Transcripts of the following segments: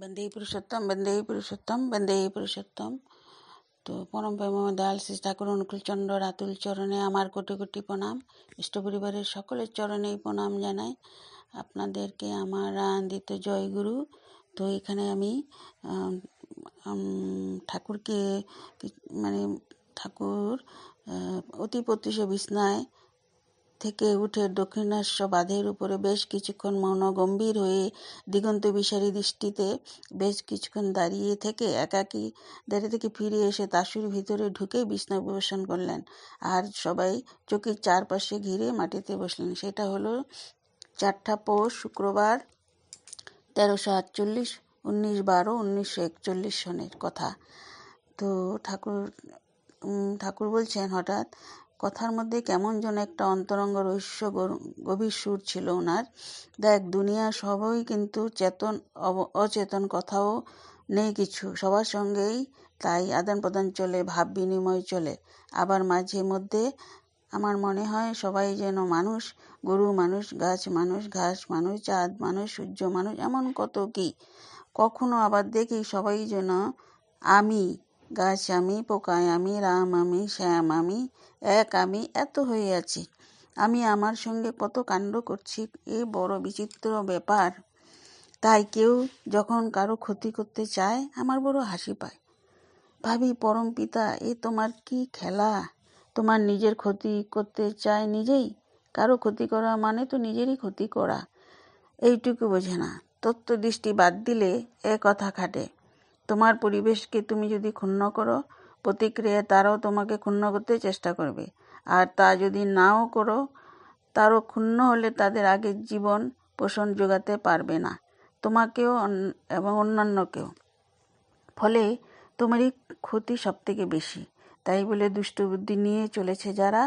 বন্দে পুরুষোত্তম বন্দে পুরুষোত্তম। তো পরম প্রেমময় দয়াল শ্রী ঠাকুর অনুকূলচন্দ্র রাতুল চরণে আমার কোটি কোটি প্রণাম। ইষ্ট পরিবারের সকলের চরণেই প্রণাম জানাই। আপনাদেরকে আমার আনন্দিত জয় গুরু। তো এখানে আমি ঠাকুরকে ঠাকুর অতি প্রত্যুষ বিছনায় থেকে উঠে দক্ষিণাস্য বাঁধের উপরে বেশ কিছুক্ষণ মৌন গম্ভীর হয়ে দিগন্ত বিসারী দৃষ্টিতে বেশ কিছুক্ষণ দাঁড়িয়ে থেকে ফিরে এসে তাসুর ভিতরে ঢুকে বিছনা উপবেশন করলেন। আর সবাই চোখের চারপাশে ঘিরে মাটিতে বসলেন। সেটা হলো 4 পৌষ শুক্রবার 1348 19/12/1941 সনের কথা। তো ঠাকুর বলছেন, হঠাৎ কথার মধ্যে কেমন যেন একটা অন্তরঙ্গ রহস্য গভীর সুর ছিল ওনার। দেখ, দুনিয়া সবই কিন্তু চেতন অচেতন, কথাও নেই কিছু, সবার সঙ্গেই তাই আদান প্রদান চলে, ভাব বিনিময় চলে। আবার মাঝে মধ্যে আমার মনে হয় সবাই যেন মানুষ, গরু মানুষ, গাছ মানুষ, ঘাস মানুষ, চাঁদ মানুষ, সূর্য মানুষ, এমন কত কি। কখনো আবার দেখি সবাই যেন আমি, গাছ আমি, পোকায় আমি, রাম আমি, শ্যাম আমি, এক আমি, এত হয়ে আছি। আমি আমার সঙ্গে কত কাণ্ড করছি, এ বড় বিচিত্র ব্যাপার। তাই কেউ যখন কারো ক্ষতি করতে চায় আমার বড় হাসি পায়। ভাবি, পরম পিতা, এ তোমার কি খেলা? তোমার নিজের ক্ষতি করতে চায় নিজেই। কারো ক্ষতি করা মানে তো নিজেরই ক্ষতি করা। এইটুকু বোঝে না। তত্ত্ব দৃষ্টি বাদ দিলে কথা খাটে। তোমার পরিবেশকে তুমি যদি ক্ষুণ্ণ করো, প্রতিক্রিয়া তারাও তোমাকে ক্ষুণ্ণ করতে চেষ্টা করবে। আর তা যদি নাও করো, তারও ক্ষুণ্ণ হলে তাদের আগের জীবন পোষণ যোগাতে পারবে না, তোমাকেও এবং অন্যান্যকেও। ফলে তোমারই ক্ষতি সবথেকে বেশি। তাই বলে দুষ্টবুদ্ধি নিয়ে চলেছে যারা,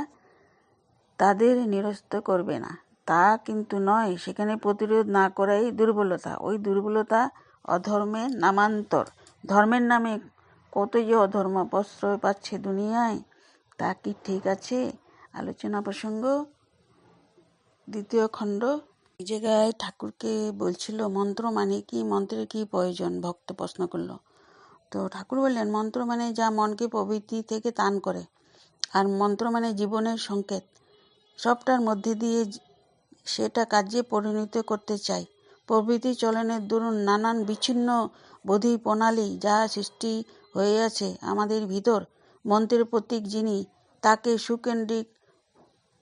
তাদের নিরস্ত করবে না তা কিন্তু নয়। সেখানে প্রতিরোধ না করাই দুর্বলতা। ওই দুর্বলতা অধর্মের নামান্তর। ধর্মের নামে কত যে অধর্ম প্রশ্রয় পাচ্ছে দুনিয়ায়, তা কি ঠিক আছে? আলোচনা প্রসঙ্গ 2 খণ্ড। এই জায়গায় ঠাকুরকে বলছিল, মন্ত্র মানে কি, মন্ত্রের কি প্রয়োজন? ভক্ত প্রশ্ন করল। তো ঠাকুর বললেন, মন্ত্র মানে যা মনকে প্রবৃত্তি থেকে টান করে, আর মন্ত্র মানে জীবনের সংকেত। সবটার মধ্যে দিয়ে সেটা কার্যে পরিণত করতে চাই। প্রবৃত্তি চলনের দরুন নানান বিচ্ছিন্ন বোধি প্রণালী যা সৃষ্টি হয়ে আছে আমাদের ভিতর, মন্ত্রের প্রতীক যিনি,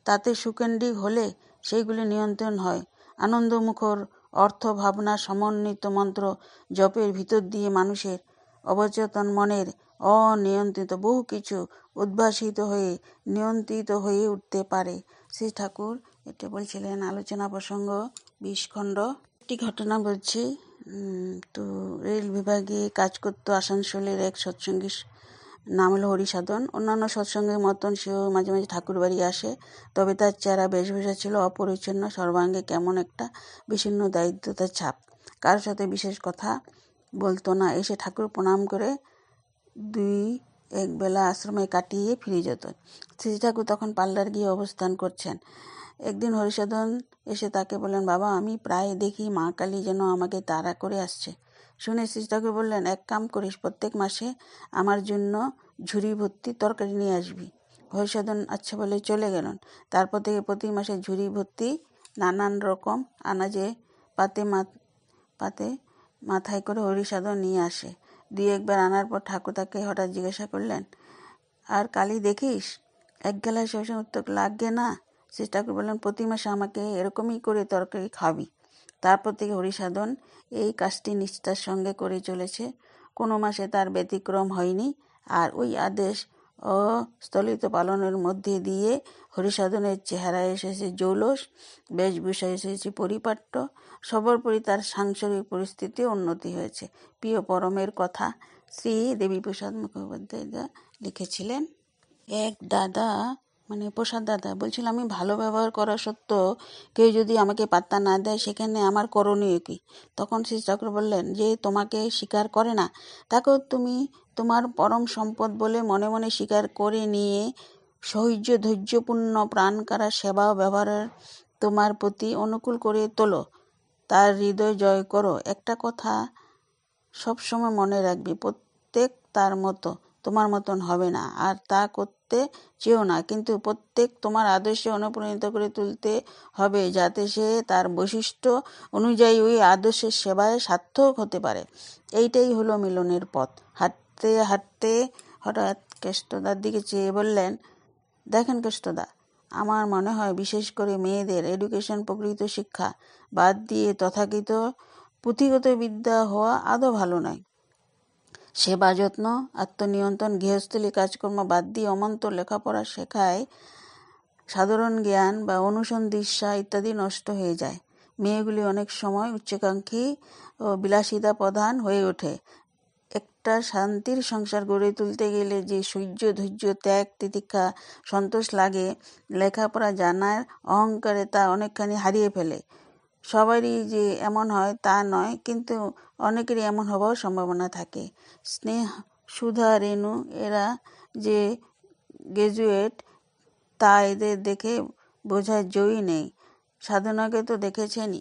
তাতে সুকেন্দ্রিক হলে সেইগুলি নিয়ন্ত্রণ হয়। আনন্দমুখর অর্থ ভাবনা সমন্বিত মন্ত্র জপের ভিতর দিয়ে মানুষের অবচেতন মনের অনিয়ন্ত্রিত বহু কিছু উদ্ভাসিত হয়ে নিয়ন্ত্রিত হয়ে উঠতে পারে। শ্রী ঠাকুর এটা বলছিলেন। আলোচনা প্রসঙ্গ 20 খণ্ড। একটি ঘটনা বলছি। তো রেল বিভাগে কাজ করতো আসানসোলের এক সৎসঙ্গীর নাম হলো হরিসাধন। অন্যান্য সৎসঙ্গের মতন সেও মাঝে মাঝে ঠাকুর বাড়ি আসে। তবে তার চেহারা বেশভূষা ছিল অপরিচ্ছন্ন, সর্বাঙ্গে কেমন একটা বিষণ্ণ দারিদ্রতার ছাপ। কারোর সাথে বিশেষ কথা বলতো না। এসে ঠাকুর প্রণাম করে 2-1 বেলা আশ্রমে কাটিয়ে ফিরে যেত। শ্রী ঠাকুর তখন পাল্লার গিয়ে অবস্থান করছেন। একদিন হরিসাধন এসে তাকে বললেন, বাবা, আমি প্রায় দেখি মা কালী যেন আমাকে তাড়া করে আসছে। শুনে শ্রী ঠাকুর বললেন, এক কাম করিস, প্রত্যেক মাসে আমার জন্য ঝুড়ি ভর্তি তরকারি নিয়ে আসবি। হরিসাধন আচ্ছা বলে চলে গেলেন। তারপর থেকে প্রতি মাসে ঝুড়ি ভর্তি নানান রকম আনাজে পাতে মাথায় করে হরিসাধন নিয়ে আসে। 2-1 বার আনার পর ঠাকুর তাকে হঠাৎ জিজ্ঞাসা করলেন, আর কালী দেখিস? এক গেলায় সবসময় উত্তর লাগবে না। শ্রী ঠাকুর বললেন, প্রতি মাসে আমাকে এরকমই করে তরকারি খাবি। তারপর থেকে হরিসাধন এই কাজটি নিষ্ঠার সঙ্গে করে চলেছে। কোনো মাসে তার ব্যতিক্রম হয়নি। আর ওই আদেশ অস্থলিত পালনের মধ্যে দিয়ে হরিসাধনের চেহারায় এসেছে জৌলস, বেশভূষা এসেছে পরিপাট্য, সর্বোপরি তার সাংসারিক পরিস্থিতি উন্নতি হয়েছে। প্রিয় পরমের কথা শ্রী দেবীপ্রসাদ মুখোপাধ্যায় লিখেছিলেন। এক দাদা, প্রসাদ দাদা বলছিল, আমি ভালো ব্যবহার করা সত্ত্বেও কেউ যদি আমাকে পাত্তা না দেয়, সেখানে আমার করণীয় কি? তখন শ্রী ঠাকুর বললেন, যে তোমাকে স্বীকার করে না, তাকেও তুমি তোমার পরম সম্পদ বলে মনে মনে স্বীকার করে নিয়ে ধৈর্যপূর্ণ প্রাণকারা সেবা ও ব্যবহারের তোমার প্রতি অনুকূল করে তোলো, তার হৃদয় জয় করো। একটা কথা সবসময় মনে রাখবে, প্রত্যেক তার মতো তোমার মতন হবে না, আর তা করতে চেও না, কিন্তু প্রত্যেক তোমার আদর্শে অনুপ্রাণিত করে তুলতে হবে, যাতে সে তার বৈশিষ্ট্য অনুযায়ী ওই আদর্শের সেবায় সার্থক হতে পারে। এইটাই হলো মিলনের পথ। হাঁটতে হাঁটতে হঠাৎ কেষ্টদার দিকে চেয়ে বললেন, দেখেন কেষ্টদা, আমার মনে হয় বিশেষ করে মেয়েদের এডুকেশন, প্রকৃত শিক্ষা বাদ দিয়ে তথাকথিত পুঁথিগত বিদ্যা হওয়া আদৌ ভালো নয়। সেবা যত্ন, আত্মনিয়ন্ত্রণ, গৃহস্থলী কাজকর্ম বাদ দিয়ে অমন্তর লেখাপড়া শেখায় সাধারণ জ্ঞান বা অনুসন্ধিৎসা ইত্যাদি নষ্ট হয়ে যায়। মেয়েগুলি অনেক সময় উচ্চাকাঙ্ক্ষী ও বিলাসিতা প্রধান হয়ে ওঠে। একটা শান্তির সংসার গড়ে তুলতে গেলে যে সূর্য, ধৈর্য, ত্যাগ, তিতিক্ষা, সন্তোষ লাগে, লেখাপড়া জানার অহংকারে তা অনেকখানি হারিয়ে ফেলে। সবারই যে এমন হয় তা নয়, কিন্তু অনেকেরই এমন হওয়ার সম্ভাবনা থাকে। স্নেহ, সুধা, রেণু এরা যে গ্র্যাজুয়েট তা এদের দেখে বোঝার জোরই নেই। সাধনাকে তো দেখেছেনই।